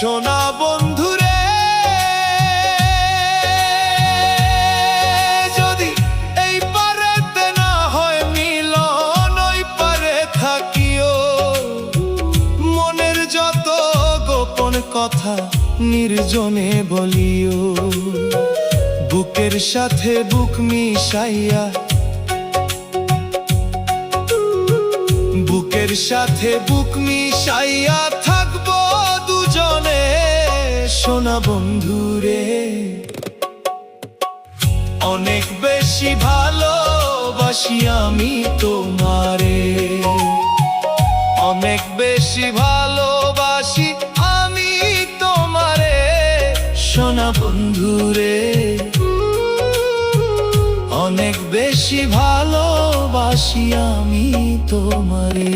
সোনা বন্ধুরে, যদি এই পারেতে না হয় মিলন, ওই পারে থাকিও। মনের যত গোপন কথা নির্জনে বলিও। বুকের সাথে বুক মিশাইয়া, বুকের সাথে বুক মিশাইয়া থাকবো দুজনে। সোনা বন্ধুরে, অনেক বেশি ভালোবাসি আমি তোমারে, অনেক বেশি ভালোবাসি আমি তোমারে। সোনা বন্ধুরে, অনেক বেশি ভালোবাসি আমি তোমারে।